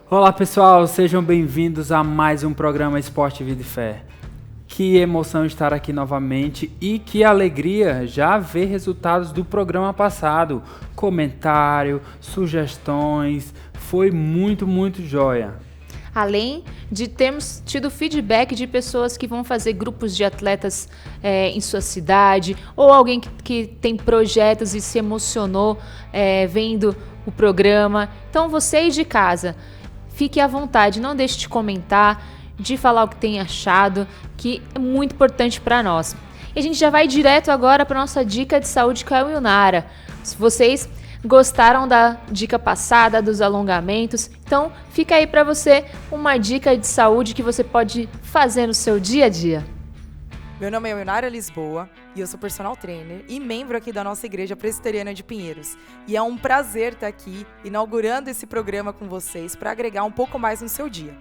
Olá pessoal, sejam bem-vindos a mais um programa Esporte, Vida e Fé. Que emoção estar aqui novamente e que alegria já ver resultados do programa passado. Comentário, sugestões, foi muito joia. Além de termos tido feedback de pessoas que vão fazer grupos de atletas em sua cidade, ou alguém que tem projetos e se emocionou vendo o programa. Então, vocês de casa, fique à vontade, não deixe de comentar, de falar o que tem achado, que é muito importante para nós. E a gente já vai direto agora para nossa dica de saúde com a Wilnara. Se vocês gostaram da dica passada, dos alongamentos, então fica aí para você uma dica de saúde que você pode fazer no seu dia a dia. Meu nome é Wilnara Lisboa e eu sou personal trainer e membro aqui da nossa Igreja Presbiteriana de Pinheiros. E é um prazer estar aqui inaugurando esse programa com vocês para agregar um pouco mais no seu dia.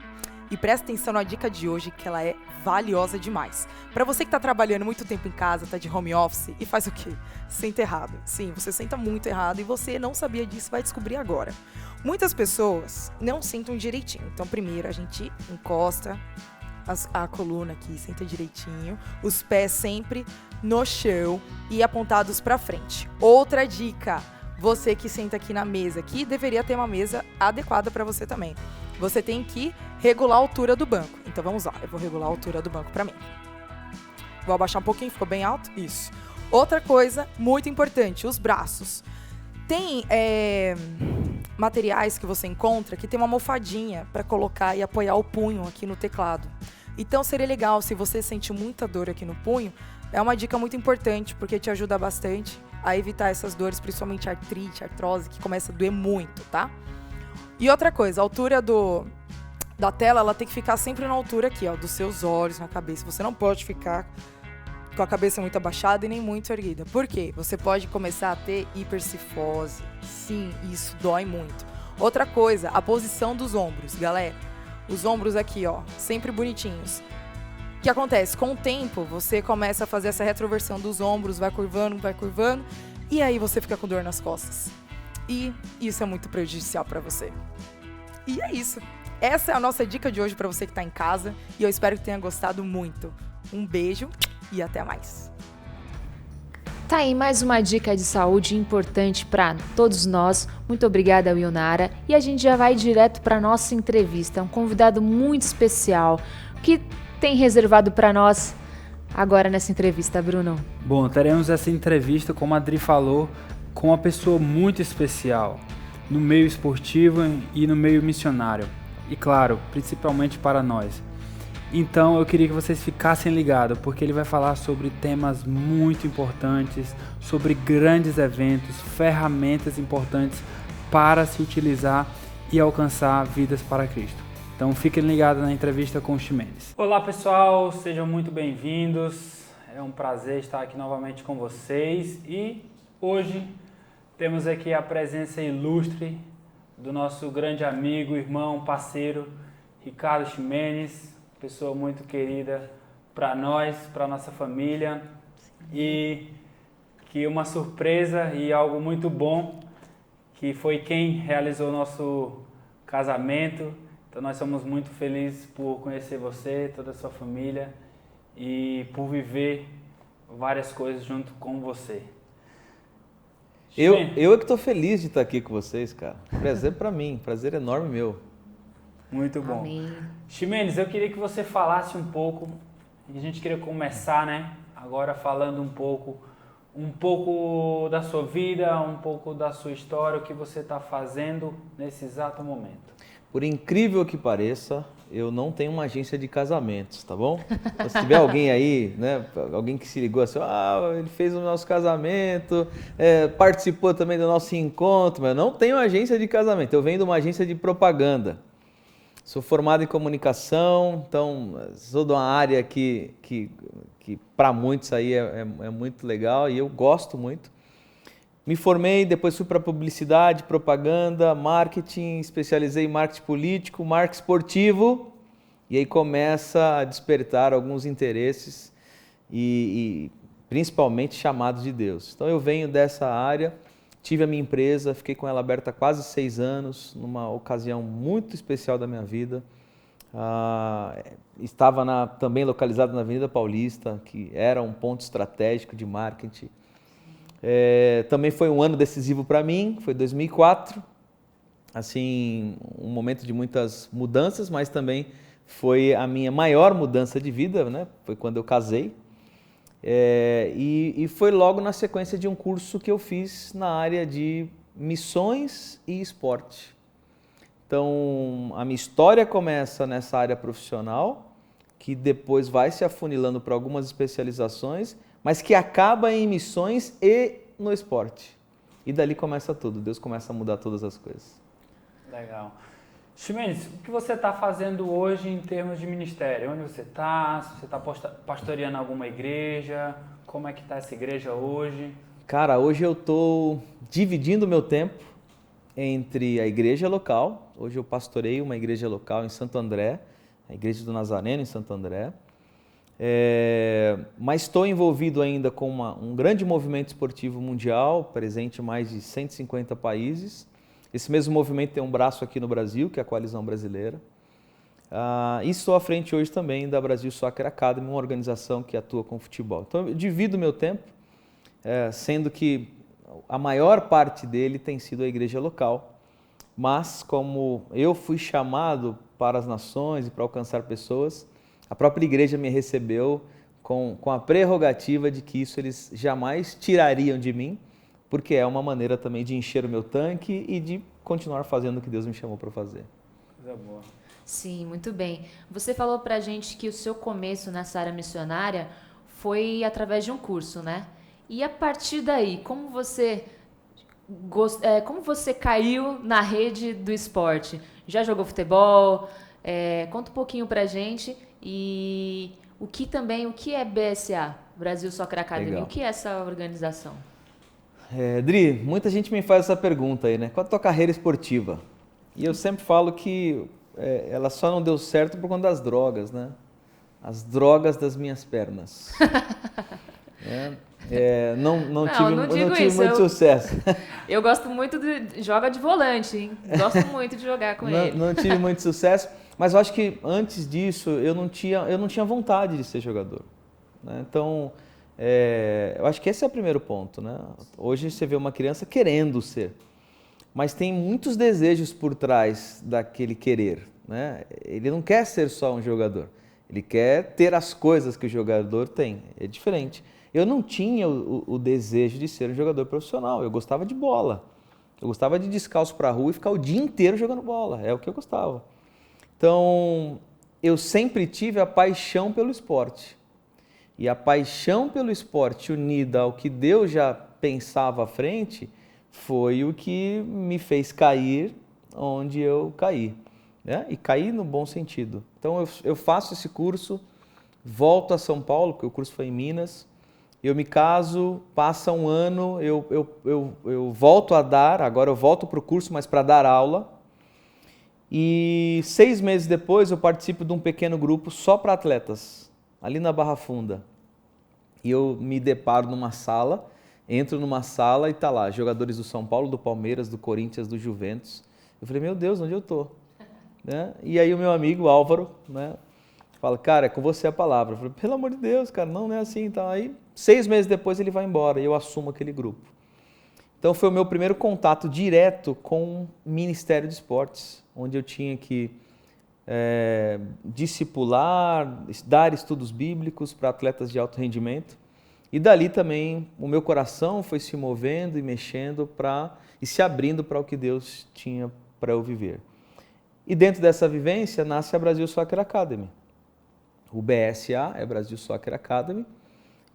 E presta atenção na dica de hoje, que ela é valiosa demais. Para você que está trabalhando muito tempo em casa, está de home office e faz o quê? Senta errado. Sim, você senta muito errado e você não sabia disso, vai descobrir agora. Muitas pessoas não sentam direitinho. Então, primeiro a gente encosta a coluna aqui, senta direitinho, os pés sempre no chão e apontados para frente. Outra dica, você que senta aqui na mesa, que deveria ter uma mesa adequada para você também. Você tem que regular a altura do banco. Então vamos lá, eu vou regular a altura do banco para mim. Vou abaixar um pouquinho, ficou bem alto? Isso. Outra coisa muito importante, os braços. Tem materiais que você encontra que tem uma almofadinha para colocar e apoiar o punho aqui no teclado. Então seria legal, se você sente muita dor aqui no punho, é uma dica muito importante, porque te ajuda bastante a evitar essas dores, principalmente artrite, artrose, que começa a doer muito, tá? E outra coisa, a altura da tela, ela tem que ficar sempre na altura aqui, ó, dos seus olhos, na cabeça. Você não pode ficar com a cabeça muito abaixada e nem muito erguida. Por quê? Você pode começar a ter hipercifose. Sim, isso dói muito. Outra coisa, a posição dos ombros, galera. Os ombros aqui, ó, sempre bonitinhos. O que acontece? Com o tempo, você começa a fazer essa retroversão dos ombros, vai curvando, e aí você fica com dor nas costas. E isso é muito prejudicial para você. E é isso. Essa é a nossa dica de hoje para você que está em casa. E eu espero que tenha gostado muito. Um beijo e até mais. Tá aí mais uma dica de saúde importante para todos nós. Muito obrigada, Wilnara. E a gente já vai direto para nossa entrevista. Um convidado muito especial que tem reservado para nós agora nessa entrevista, Bruno. Bom, teremos essa entrevista, como a Adri falou, com uma pessoa muito especial no meio esportivo e no meio missionário. E claro, principalmente para nós. Então eu queria que vocês ficassem ligados, porque ele vai falar sobre temas muito importantes, sobre grandes eventos, ferramentas importantes para se utilizar e alcançar vidas para Cristo. Então fiquem ligados na entrevista com o Ximenes. Olá pessoal, sejam muito bem-vindos. É um prazer estar aqui novamente com vocês e hoje temos aqui a presença ilustre do nosso grande amigo, irmão, parceiro, Ricardo Ximenes, pessoa muito querida para nós, para nossa família. E que uma surpresa e algo muito bom, que foi quem realizou o nosso casamento. Então nós somos muito felizes por conhecer você, toda a sua família e por viver várias coisas junto com você. Eu é que estou feliz de estar aqui com vocês, cara. Prazer para mim, prazer enorme meu. Muito bom. Amém. Ximenes, eu queria que você falasse um pouco, a gente queria começar, né, agora falando um pouco da sua vida, um pouco da sua história, o que você está fazendo nesse exato momento. Por incrível que pareça, eu não tenho uma agência de casamentos, tá bom? Então, se tiver alguém aí, né, alguém que se ligou assim, ele fez o nosso casamento, participou também do nosso encontro, mas eu não tenho agência de casamento, eu venho de uma agência de propaganda. Sou formado em comunicação, então sou de uma área que para muitos aí é muito legal e eu gosto muito. Me formei, depois fui para publicidade, propaganda, marketing, especializei em marketing político, marketing esportivo, e aí começa a despertar alguns interesses e principalmente chamados de Deus. Então eu venho dessa área, tive a minha empresa, fiquei com ela aberta há quase 6 anos, numa ocasião muito especial da minha vida. Estava também localizado na Avenida Paulista, que era um ponto estratégico de marketing. Também foi um ano decisivo para mim, foi 2004, assim, um momento de muitas mudanças, mas também foi a minha maior mudança de vida, né? Foi quando eu casei. E foi logo na sequência de um curso que eu fiz na área de missões e esporte. Então, a minha história começa nessa área profissional, que depois vai se afunilando para algumas especializações, mas que acaba em missões e no esporte. E dali começa tudo, Deus começa a mudar todas as coisas. Legal. Ximenes, o que você está fazendo hoje em termos de ministério? Onde você está? Você está pastoreando alguma igreja? Como é que está essa igreja hoje? Cara, hoje eu estou dividindo o meu tempo entre a igreja local. Hoje eu pastoreio uma igreja local em Santo André, a Igreja do Nazareno em Santo André. Mas estou envolvido ainda com um grande movimento esportivo mundial, presente em mais de 150 países. Esse mesmo movimento tem um braço aqui no Brasil, que é a Coalizão Brasileira. E estou à frente hoje também da Brasil Soccer Academy, uma organização que atua com futebol. Então eu divido o meu tempo, sendo que a maior parte dele tem sido a igreja local. Mas como eu fui chamado para as nações e para alcançar pessoas, a própria igreja me recebeu com a prerrogativa de que isso eles jamais tirariam de mim, porque é uma maneira também de encher o meu tanque e de continuar fazendo o que Deus me chamou para fazer. Coisa boa. Sim, muito bem. Você falou pra gente que o seu começo nessa área missionária foi através de um curso, né? E a partir daí, como você caiu na rede do esporte? Já jogou futebol? Conta um pouquinho pra gente. E o que é BSA, Brasil Soccer Academy? Legal. O que é essa organização? Dri, muita gente me faz essa pergunta aí, né? Qual a tua carreira esportiva? E eu sempre falo que ela só não deu certo por conta das drogas, né? As drogas das minhas pernas. Não tive muito sucesso. Eu gosto muito joga de volante, hein? Gosto muito de jogar com ele. Não tive muito sucesso, mas eu acho que antes disso eu não tinha vontade de ser jogador, né? Então, eu acho que esse é o primeiro ponto, né? Hoje você vê uma criança querendo ser, mas tem muitos desejos por trás daquele querer, né? Ele não quer ser só um jogador, ele quer ter as coisas que o jogador tem, é diferente. Eu não tinha o desejo de ser um jogador profissional, eu gostava de bola, eu gostava de ir descalço para a rua e ficar o dia inteiro jogando bola, é o que eu gostava. Então, eu sempre tive a paixão pelo esporte. E a paixão pelo esporte unida ao que Deus já pensava à frente foi o que me fez cair onde eu caí, né? E caí no bom sentido. Então eu faço esse curso, volto a São Paulo, porque o curso foi em Minas, eu me caso, passa um ano, eu volto a dar, agora eu volto para o curso, mas para dar aula. E 6 meses depois eu participo de um pequeno grupo só para atletas, ali na Barra Funda. E eu me deparo numa sala, entro numa sala e tá lá, jogadores do São Paulo, do Palmeiras, do Corinthians, do Juventus. Eu falei, meu Deus, onde eu tô? Né? E aí o meu amigo Álvaro, né, fala, cara, é com você a palavra. Eu falei, pelo amor de Deus, cara, não é assim. Então, aí 6 meses depois ele vai embora e eu assumo aquele grupo. Então foi o meu primeiro contato direto com o Ministério de Esportes, onde eu tinha que discipular, dar estudos bíblicos para atletas de alto rendimento. E dali também o meu coração foi se movendo e mexendo e se abrindo para o que Deus tinha para eu viver. E dentro dessa vivência nasce a Brasil Soccer Academy. O BSA é Brasil Soccer Academy,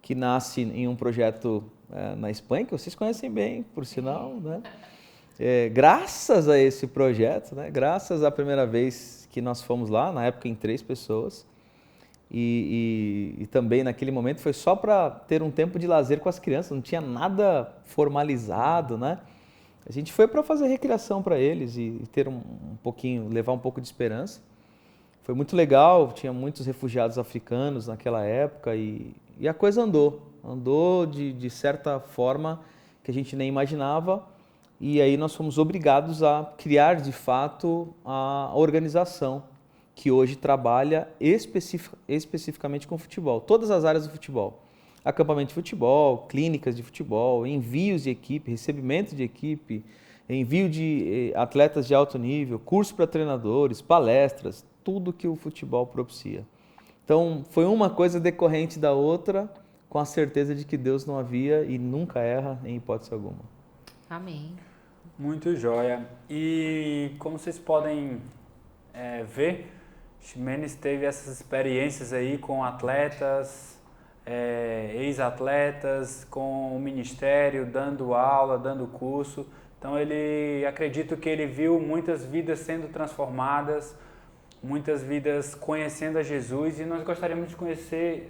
que nasce em um projeto na Espanha, que vocês conhecem bem, por sinal, né? Graças a esse projeto, né? Graças à primeira vez que nós fomos lá, na época em 3 pessoas, e também naquele momento foi só para ter um tempo de lazer com as crianças, não tinha nada formalizado, né? A gente foi para fazer recreação para eles e ter levar um pouco de esperança. Foi muito legal, tinha muitos refugiados africanos naquela época e E a coisa andou de certa forma que a gente nem imaginava, e aí nós fomos obrigados a criar de fato a organização que hoje trabalha especificamente com futebol, todas as áreas do futebol. Acampamento de futebol, clínicas de futebol, envios de equipe, recebimento de equipe, envio de atletas de alto nível, curso para treinadores, palestras, tudo que o futebol propicia. Então, foi uma coisa decorrente da outra, com a certeza de que Deus não havia e nunca erra em hipótese alguma. Amém. Muito joia. E como vocês podem ver, Ximenes teve essas experiências aí com atletas, ex-atletas, com o ministério, dando aula, dando curso. Então acredito que ele viu muitas vidas sendo transformadas, muitas vidas conhecendo a Jesus, e nós gostaríamos de conhecer,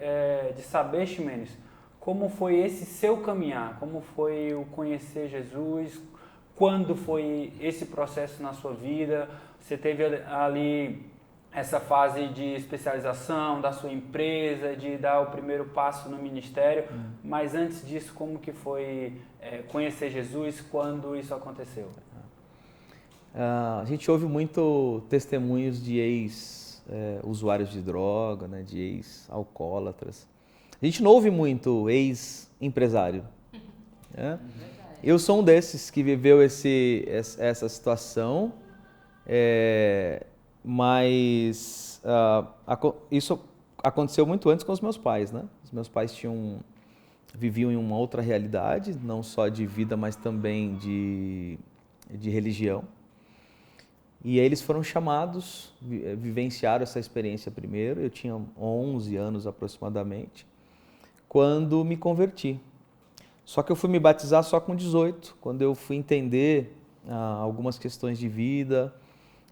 de saber, Ximenes, como foi esse seu caminhar, como foi o conhecer Jesus, quando foi esse processo na sua vida, você teve ali essa fase de especialização da sua empresa, de dar o primeiro passo no ministério, mas antes disso, como que foi conhecer Jesus, quando isso aconteceu? A gente ouve muito testemunhos de ex-usuários de droga, né, de ex-alcoólatras. A gente não ouve muito ex-empresário. Né? Eu sou um desses que viveu essa situação, mas isso aconteceu muito antes com os meus pais, né? Os meus pais viviam em uma outra realidade, não só de vida, mas também de religião. E aí eles foram chamados, vivenciaram essa experiência primeiro. Eu tinha 11 anos aproximadamente, quando me converti. Só que eu fui me batizar só com 18, quando eu fui entender algumas questões de vida.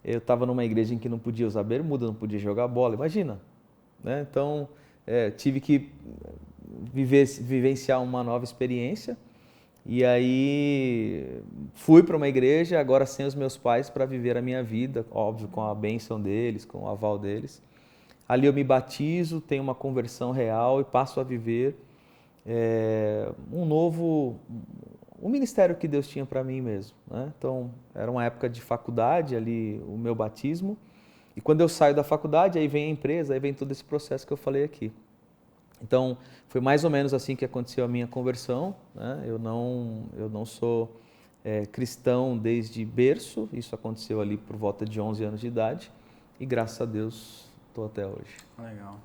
Eu estava numa igreja em que não podia usar bermuda, não podia jogar bola, imagina. Né? Então, tive que vivenciar uma nova experiência. E aí fui para uma igreja, agora sem os meus pais, para viver a minha vida, óbvio, com a bênção deles, com o aval deles. Ali eu me batizo, tenho uma conversão real e passo a viver um ministério que Deus tinha para mim mesmo. Né? Então, era uma época de faculdade, ali o meu batismo. E quando eu saio da faculdade, aí vem a empresa, aí vem todo esse processo que eu falei aqui. Então, foi mais ou menos assim que aconteceu a minha conversão. Né? Eu não sou cristão desde berço, isso aconteceu ali por volta de 11 anos de idade. E graças a Deus, estou até hoje. Legal.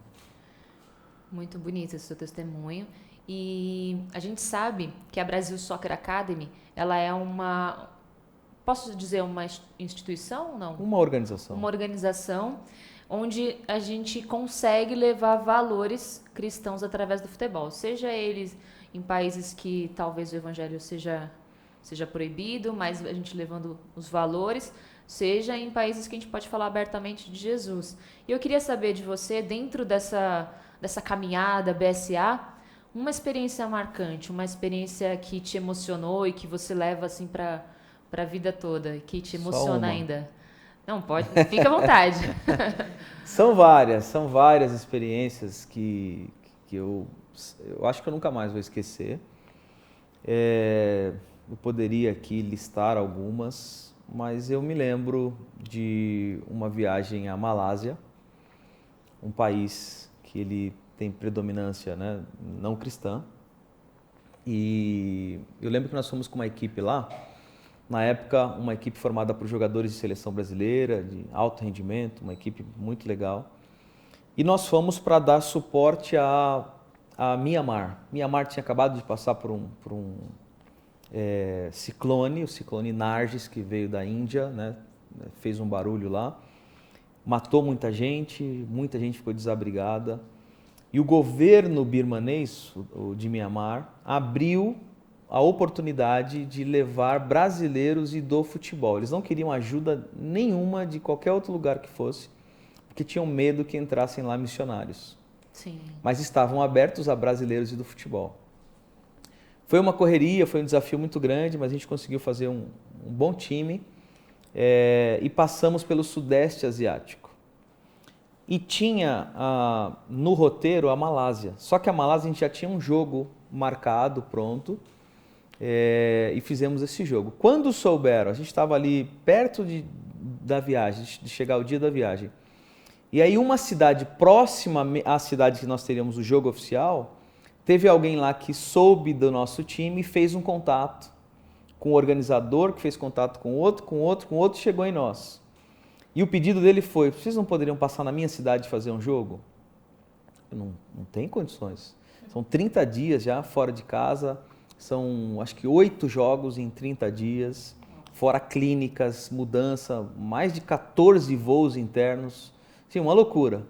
Muito bonito esse seu testemunho. E a gente sabe que a Brasil Soccer Academy, ela é posso dizer uma instituição ou não? Uma organização. Uma organização onde a gente consegue levar valores cristãos através do futebol. Seja eles em países que talvez o evangelho seja proibido, mas a gente levando os valores, seja em países que a gente pode falar abertamente de Jesus. E eu queria saber de você, dentro dessa caminhada BSA, uma experiência marcante, uma experiência que te emocionou e que você leva assim para a vida toda, que te emociona ainda. Não, pode, fica à vontade. São várias experiências que eu acho que eu nunca mais vou esquecer. Eu poderia aqui listar algumas, mas eu me lembro de uma viagem à Malásia, um país que ele tem predominância, né, não cristã. E eu lembro que nós fomos com uma equipe lá, na época uma equipe formada por jogadores de seleção brasileira, de alto rendimento, uma equipe muito legal. E nós fomos para dar suporte a Myanmar. Myanmar tinha acabado de passar por um ciclone, o ciclone Nargis, que veio da Índia, né, fez um barulho lá, matou muita gente ficou desabrigada. E o governo birmanês, o de Myanmar, abriu a oportunidade de levar brasileiros e do futebol. Eles não queriam ajuda nenhuma de qualquer outro lugar que fosse, porque tinham medo que entrassem lá missionários. Sim. Mas estavam abertos a brasileiros e do futebol. Foi uma correria, foi um desafio muito grande, mas a gente conseguiu fazer um bom time e passamos pelo Sudeste Asiático. e tinha no roteiro a Malásia. Só que a Malásia a gente já tinha um jogo marcado, pronto, e fizemos esse jogo. Quando souberam, a gente estava ali perto da viagem, de chegar o dia da viagem, e aí uma cidade próxima à cidade que nós teríamos o jogo oficial, teve alguém lá que soube do nosso time e fez um contato com o organizador, que fez contato com outro, chegou em nós. E o pedido dele foi, vocês não poderiam passar na minha cidade e fazer um jogo? Não tem condições. São 30 dias já fora de casa, são acho que 8 jogos em 30 dias, fora clínicas, mudança, mais de 14 voos internos. Sim, uma loucura.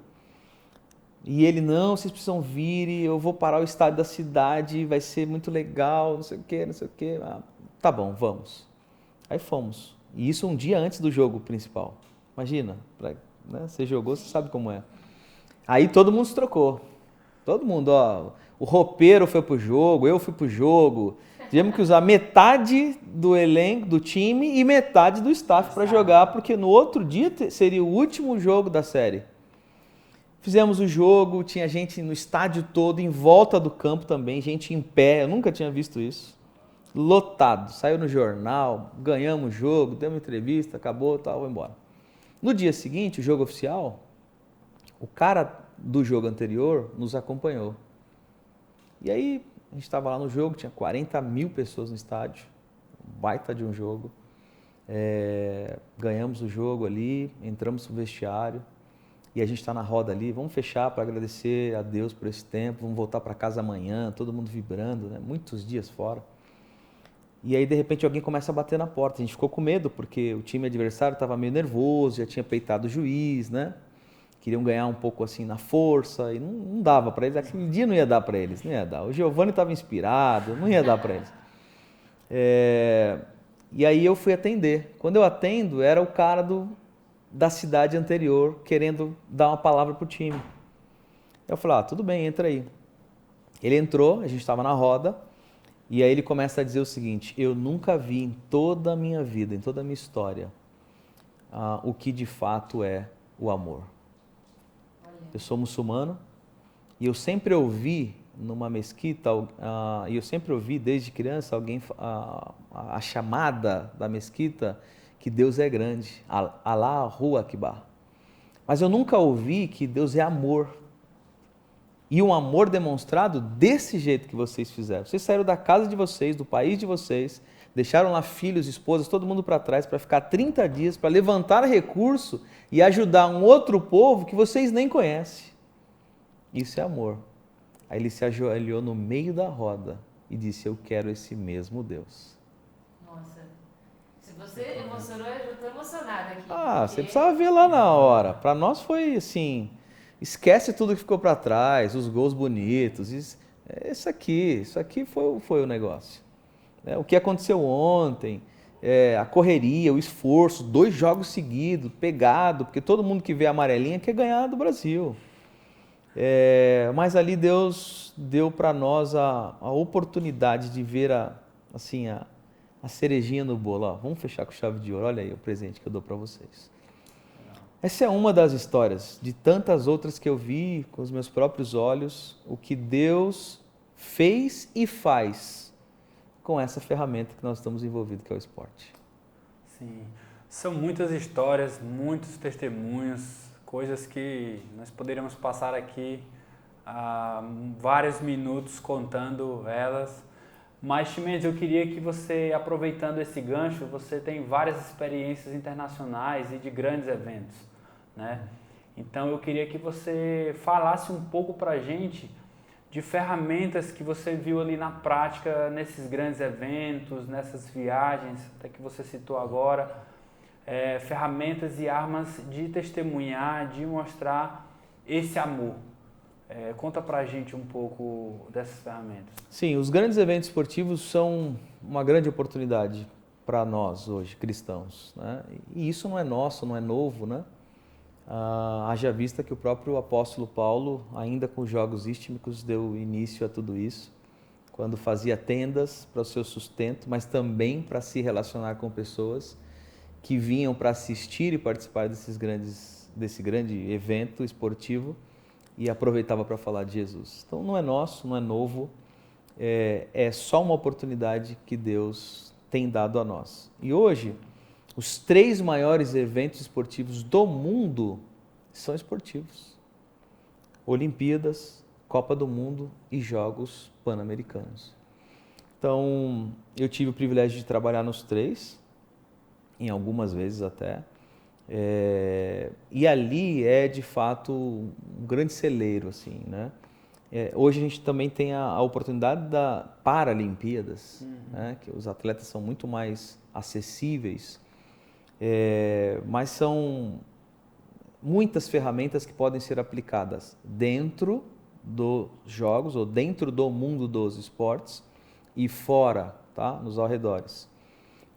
E ele, não, vocês precisam vir, eu vou parar o estádio da cidade, vai ser muito legal, não sei o quê, não sei o quê. Tá bom, vamos. Aí fomos. E isso um dia antes do jogo principal. Imagina, né? Você jogou, você sabe como é. Aí todo mundo se trocou. Todo mundo, o roupeiro foi pro jogo, eu fui pro jogo. Tivemos que usar metade do elenco, do time e metade do staff para jogar, porque no outro dia seria o último jogo da série. Fizemos o jogo, tinha gente no estádio todo, em volta do campo também, gente em pé, eu nunca tinha visto isso. Lotado, saiu no jornal, ganhamos o jogo, demos entrevista, acabou, tal, vou embora. No dia seguinte, o jogo oficial, o cara do jogo anterior nos acompanhou. E aí, a gente estava lá no jogo, tinha 40 mil pessoas no estádio, baita de um jogo. Ganhamos o jogo ali, entramos no vestiário e a gente está na roda ali, vamos fechar para agradecer a Deus por esse tempo, vamos voltar para casa amanhã, todo mundo vibrando, né? Muitos dias fora. E aí, de repente, alguém começa a bater na porta. A gente ficou com medo, porque o time adversário estava meio nervoso, já tinha peitado o juiz, né? Queriam ganhar um pouco assim na força, e não dava para eles. Aquele dia não ia dar para eles, não ia dar. O Giovanni estava inspirado, não ia dar para eles. E aí eu fui atender. Quando eu atendo, era o cara da cidade anterior, querendo dar uma palavra para o time. Eu falei, tudo bem, entra aí. Ele entrou, a gente estava na roda, e aí ele começa a dizer o seguinte, eu nunca vi em toda a minha vida, em toda a minha história, o que de fato é o amor. Eu sou muçulmano e eu sempre ouvi numa mesquita, e eu sempre ouvi desde criança a chamada da mesquita que Deus é grande, Allahu Akbar. Mas eu nunca ouvi que Deus é amor. E um amor demonstrado desse jeito que vocês fizeram. Vocês saíram da casa de vocês, do país de vocês, deixaram lá filhos, esposas, todo mundo para trás, para ficar 30 dias, para levantar recurso e ajudar um outro povo que vocês nem conhecem. Isso é amor. Aí ele se ajoelhou no meio da roda e disse, eu quero esse mesmo Deus. Nossa, se você emocionou, eu estou emocionada aqui. Você precisava ver lá na hora. Para nós foi assim... Esquece tudo que ficou para trás, os gols bonitos, isso aqui foi o negócio. O que aconteceu ontem, a correria, o esforço, 2 jogos seguidos, pegado, porque todo mundo que vê a amarelinha quer ganhar do Brasil. Mas ali Deus deu para nós a oportunidade de ver a cerejinha no bolo. Vamos fechar com chave de ouro, olha aí o presente que eu dou para vocês. Essa é uma das histórias, de tantas outras que eu vi com os meus próprios olhos, o que Deus fez e faz com essa ferramenta que nós estamos envolvidos, que é o esporte. Sim, são muitas histórias, muitos testemunhos, coisas que nós poderíamos passar aqui vários minutos contando elas. Mas, Ximenes, eu queria que você, aproveitando esse gancho, você tem várias experiências internacionais e de grandes eventos, né? Então, eu queria que você falasse um pouco para a gente de ferramentas que você viu ali na prática, nesses grandes eventos, nessas viagens, até que você citou agora, ferramentas e armas de testemunhar, de mostrar esse amor. Conta pra gente um pouco dessas ferramentas. Sim, os grandes eventos esportivos são uma grande oportunidade para nós hoje, cristãos, né? E isso não é nosso, não é novo, né? Haja vista que o próprio apóstolo Paulo, ainda com os jogos istmicos, deu início a tudo isso, quando fazia tendas para o seu sustento, mas também para se relacionar com pessoas que vinham para assistir e participar desses grandes desse grande evento esportivo e aproveitava para falar de Jesus. Então não é nosso, não é novo, é só uma oportunidade que Deus tem dado a nós. E hoje, os 3 maiores eventos esportivos do mundo são esportivos. Olimpíadas, Copa do Mundo e Jogos Pan-Americanos. Então, eu tive o privilégio de trabalhar nos 3, em algumas vezes até. E ali é, de fato, um grande celeiro, assim, né? Hoje a gente também tem a oportunidade da Paralimpíadas, né? Que os atletas são muito mais acessíveis, mas são muitas ferramentas que podem ser aplicadas dentro dos jogos ou dentro do mundo dos esportes e fora, tá? Nos arredores.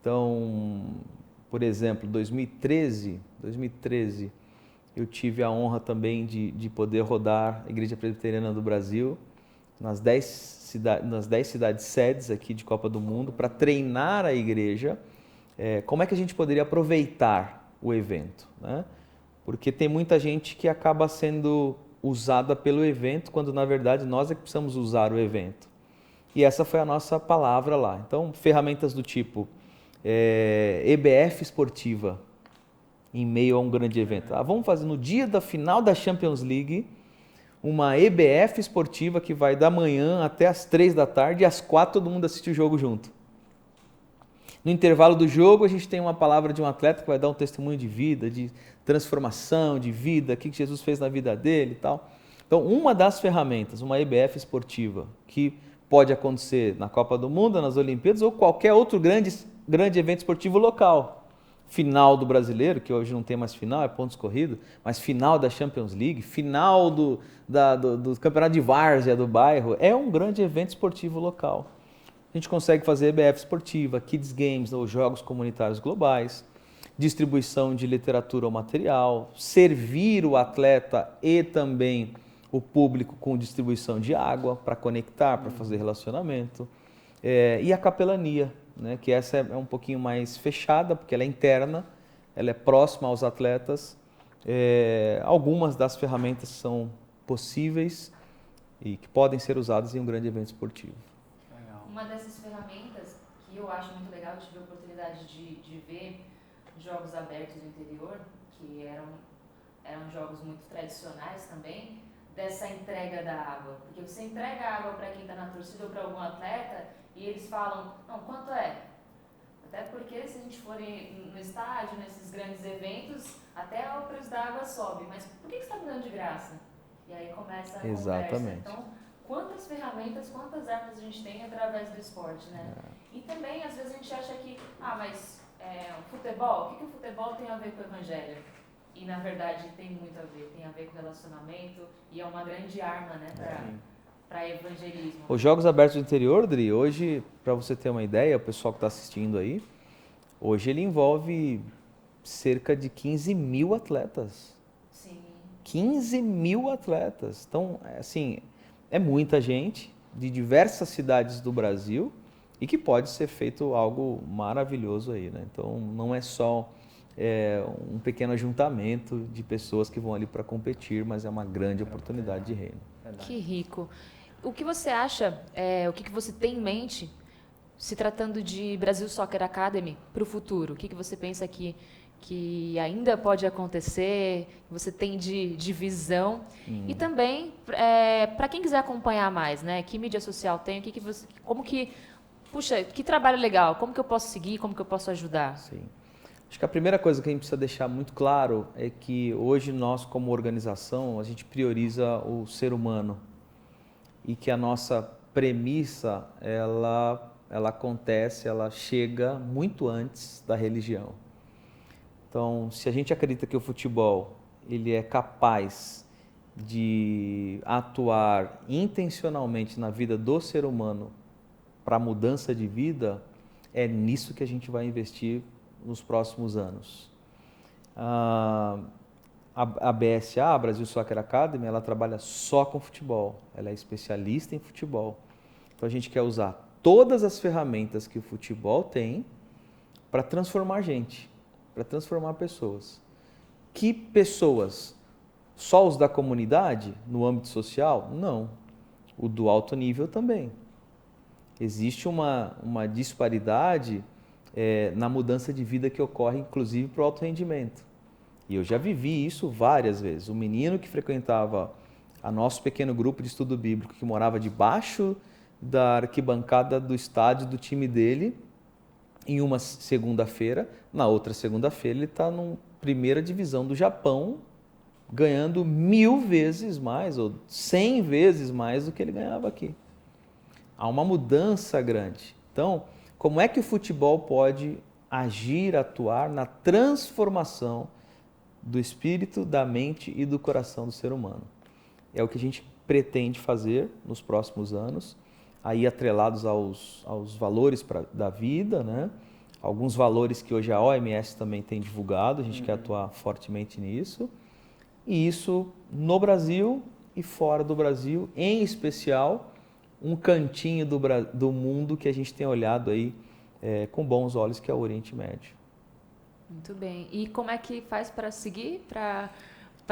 Então, por exemplo, 2013, eu tive a honra também de poder rodar a Igreja Presbiteriana do Brasil nas 10 cidades sedes aqui de Copa do Mundo para treinar a igreja. Como é que a gente poderia aproveitar o evento, né? Porque tem muita gente que acaba sendo usada pelo evento, quando na verdade nós é que precisamos usar o evento. E essa foi a nossa palavra lá. Então, ferramentas do tipo EBF esportiva, em meio a um grande evento. Vamos fazer no dia da final da Champions League, uma EBF esportiva que vai da manhã até as 3 da tarde e às 4 todo mundo assiste o jogo junto. No intervalo do jogo, a gente tem uma palavra de um atleta que vai dar um testemunho de vida, de transformação, de vida, o que Jesus fez na vida dele e tal. Então, uma das ferramentas, uma EBF esportiva, que pode acontecer na Copa do Mundo, nas Olimpíadas ou qualquer outro grande evento esportivo local. Final do Brasileiro, que hoje não tem mais final, é pontos corridos, mas final da Champions League, final do Campeonato de Várzea do bairro, é um grande evento esportivo local. A gente consegue fazer EBF esportiva, Kids Games ou Jogos Comunitários Globais, distribuição de literatura ou material, servir o atleta e também o público com distribuição de água para conectar, para fazer relacionamento, e a capelania, né, que essa é um pouquinho mais fechada, porque ela é interna, ela é próxima aos atletas. Algumas das ferramentas são possíveis e que podem ser usadas em um grande evento esportivo. Uma dessas ferramentas que eu acho muito legal, eu tive a oportunidade de ver jogos abertos no interior, que eram jogos muito tradicionais também, dessa entrega da água. Porque você entrega a água para quem está na torcida ou para algum atleta e eles falam, não, quanto é? Até porque se a gente for no estádio, nesses grandes eventos, até o preço da água sobe. Mas por que você está me dando de graça? E aí começa a Exatamente. conversa. Então, quantas ferramentas, quantas armas a gente tem através do esporte, né? E também, às vezes, a gente acha que, mas futebol, o que o futebol tem a ver com o evangelho? E, na verdade, tem muito a ver com relacionamento e é uma grande arma, né, para evangelismo. Os Jogos Abertos do Interior, Dri, hoje, para você ter uma ideia, o pessoal que está assistindo aí, hoje ele envolve cerca de 15 mil atletas. Sim. 15 mil atletas. Então, assim, é muita gente de diversas cidades do Brasil e que pode ser feito algo maravilhoso aí, né? Então, não é só um pequeno ajuntamento de pessoas que vão ali para competir, mas é uma grande oportunidade de reino. Que rico. O que você acha, o que você tem em mente, se tratando de Brasil Soccer Academy, para o futuro? O que você pensa que ainda pode acontecer, você tem de visão? E também, para quem quiser acompanhar mais, né? Que mídia social tem? Que trabalho legal, como que eu posso seguir, como que eu posso ajudar? Sim. Acho que a primeira coisa que a gente precisa deixar muito claro é que hoje nós, como organização, a gente prioriza o ser humano e que a nossa premissa, ela acontece, ela chega muito antes da religião. Então, se a gente acredita que o futebol ele é capaz de atuar intencionalmente na vida do ser humano para mudança de vida, é nisso que a gente vai investir nos próximos anos. A BSA, a Brasil Soccer Academy, ela trabalha só com futebol, ela é especialista em futebol. Então a gente quer usar todas as ferramentas que o futebol tem para transformar gente, para transformar pessoas. Que pessoas? Só os da comunidade, no âmbito social? Não. O do alto nível também. Existe uma disparidade na mudança de vida que ocorre, inclusive, para o alto rendimento. E eu já vivi isso várias vezes. O menino que frequentava a nosso pequeno grupo de estudo bíblico, que morava debaixo da arquibancada do estádio do time dele, em uma segunda-feira, na outra segunda-feira ele está na primeira divisão do Japão, ganhando 1000 vezes mais, ou 100 vezes mais do que ele ganhava aqui. Há uma mudança grande. Então, como é que o futebol pode agir, atuar na transformação do espírito, da mente e do coração do ser humano? É o que a gente pretende fazer nos próximos anos, aí atrelados aos valores da vida, né? Alguns valores que hoje a OMS também tem divulgado, a gente quer atuar fortemente nisso. E isso no Brasil e fora do Brasil, em especial, um cantinho do mundo que a gente tem olhado aí com bons olhos, que é o Oriente Médio. Muito bem. E como é que faz para seguir, para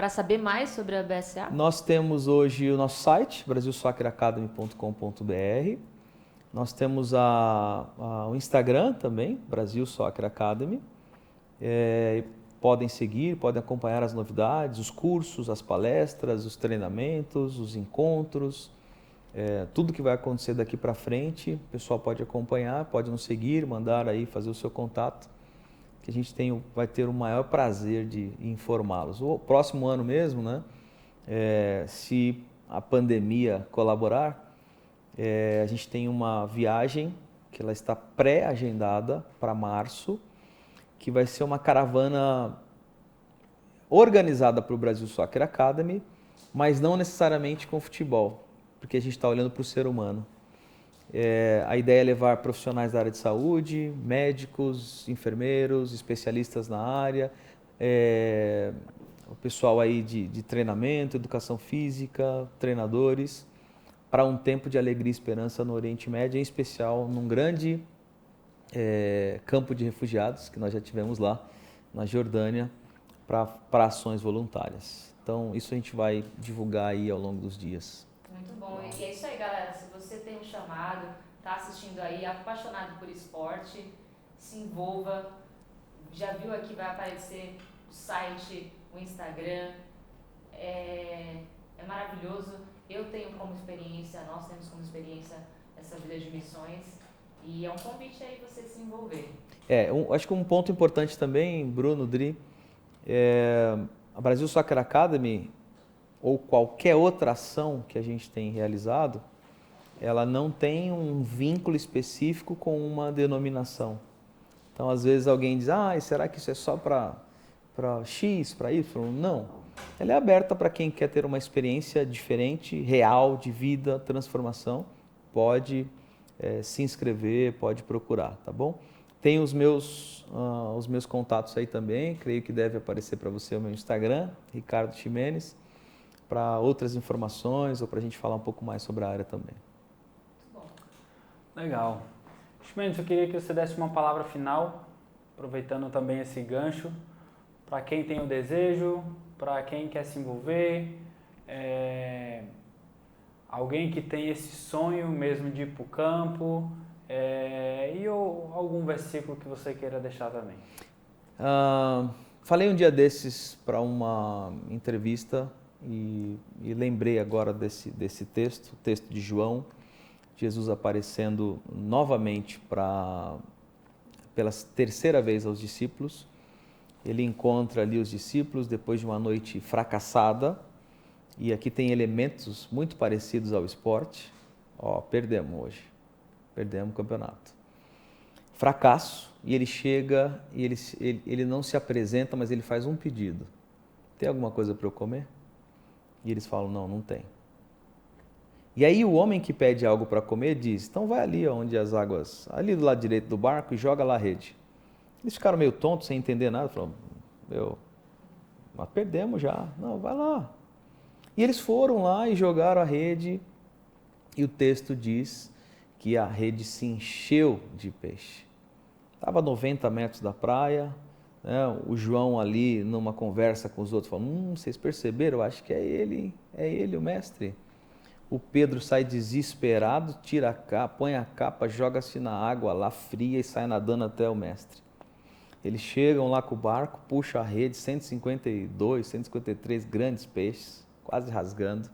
saber mais sobre a BSA? Nós temos hoje o nosso site, brasilsocceracademy.com.br. Nós temos o Instagram também, Brasil Soccer Academy. Podem seguir, podem acompanhar as novidades, os cursos, as palestras, os treinamentos, os encontros, tudo que vai acontecer daqui para frente. O pessoal pode acompanhar, pode nos seguir, mandar aí, fazer o seu contato, que a gente vai ter o maior prazer de informá-los. O próximo ano mesmo, né, se a pandemia colaborar, a gente tem uma viagem que ela está pré-agendada para março, que vai ser uma caravana organizada para o Brasil Soccer Academy, mas não necessariamente com futebol, porque a gente está olhando para o ser humano. A ideia é levar profissionais da área de saúde, médicos, enfermeiros, especialistas na área, o pessoal aí de treinamento, educação física, treinadores, para um tempo de alegria e esperança no Oriente Médio, em especial num grande campo de refugiados que nós já tivemos lá na Jordânia, para ações voluntárias. Então, isso a gente vai divulgar aí ao longo dos dias. Muito bom. E é isso aí, galera. Se você tem um chamado, está assistindo aí, apaixonado por esporte, se envolva. Já viu aqui, vai aparecer o site, o Instagram. É maravilhoso. Eu tenho como experiência, nós temos como experiência essa vida de missões. E é um convite aí você se envolver. Acho que um ponto importante também, Bruno, Dri, a Brasil Soccer Academy, ou qualquer outra ação que a gente tem realizado, ela não tem um vínculo específico com uma denominação. Então, às vezes alguém diz, será que isso é só para X, para Y? Não. Ela é aberta para quem quer ter uma experiência diferente, real, de vida, transformação. Pode se inscrever, pode procurar, tá bom? Tem os meus contatos aí também, creio que deve aparecer para você o meu Instagram, Ricardo Ximenes, para outras informações ou para a gente falar um pouco mais sobre a área também. Legal. Ximenes, eu queria que você desse uma palavra final, aproveitando também esse gancho, para quem tem o desejo, para quem quer se envolver, alguém que tem esse sonho mesmo de ir para o campo, e algum versículo que você queira deixar também. Falei um dia desses para uma entrevista e lembrei agora desse texto, o texto de João, Jesus aparecendo novamente pela terceira vez aos discípulos. Ele encontra ali os discípulos depois de uma noite fracassada, e aqui tem elementos muito parecidos ao esporte. Perdemos hoje, perdemos o campeonato. Fracasso, e ele chega e ele não se apresenta, mas ele faz um pedido. Tem alguma coisa para eu comer? E eles falam, não tem. E aí o homem que pede algo para comer diz, então vai ali onde as águas, ali do lado direito do barco e joga lá a rede. Eles ficaram meio tontos, sem entender nada, falaram, mas perdemos já, não, vai lá. E eles foram lá e jogaram a rede, e o texto diz que a rede se encheu de peixe. Estava a 90 metros da praia, né? O João ali numa conversa com os outros, falando, vocês perceberam? Eu acho que é ele o mestre. O Pedro sai desesperado, tira a capa, põe a capa, joga-se na água lá fria e sai nadando até o mestre. Eles chegam lá com o barco, puxa a rede, 152, 153 grandes peixes, quase rasgando.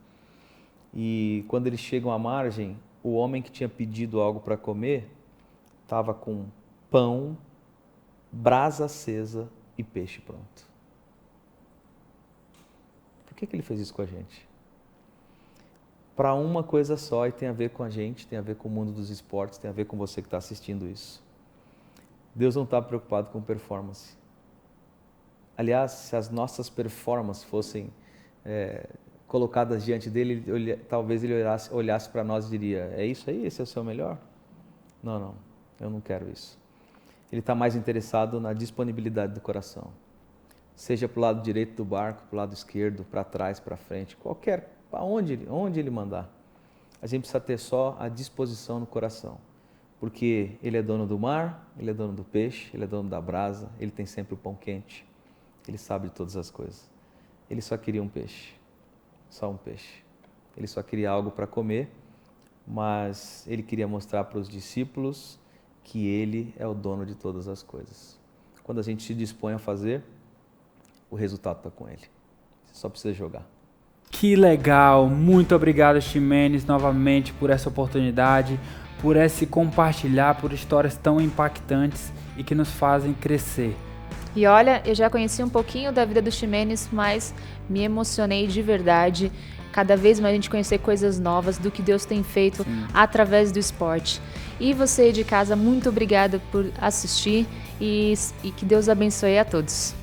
E quando eles chegam à margem, o homem que tinha pedido algo para comer estava com pão, brasa acesa e peixe pronto. Por que ele fez isso com a gente? Para uma coisa só, e tem a ver com a gente, tem a ver com o mundo dos esportes, tem a ver com você que está assistindo isso. Deus não está preocupado com performance. Aliás, se as nossas performances fossem colocadas diante dele, talvez ele olhasse para nós e diria, é isso aí? Esse é o seu melhor? Não, eu não quero isso. Ele está mais interessado na disponibilidade do coração. Seja para o lado direito do barco, para o lado esquerdo, para trás, para frente, onde ele mandar. A gente precisa ter só a disposição no coração. Porque ele é dono do mar, ele é dono do peixe, ele é dono da brasa, ele tem sempre o pão quente, ele sabe de todas as coisas. Ele só queria um peixe, só um peixe. Ele só queria algo para comer, mas ele queria mostrar para os discípulos que ele é o dono de todas as coisas. Quando a gente se dispõe a fazer, o resultado está com ele. Você só precisa jogar. Que legal! Muito obrigado, Ximenes, novamente por essa oportunidade, por esse compartilhar, por histórias tão impactantes e que nos fazem crescer. E olha, eu já conheci um pouquinho da vida do Ximenes, mas me emocionei de verdade. Cada vez mais a gente conhecer coisas novas do que Deus tem feito através do esporte. E você de casa, muito obrigada por assistir e que Deus abençoe a todos.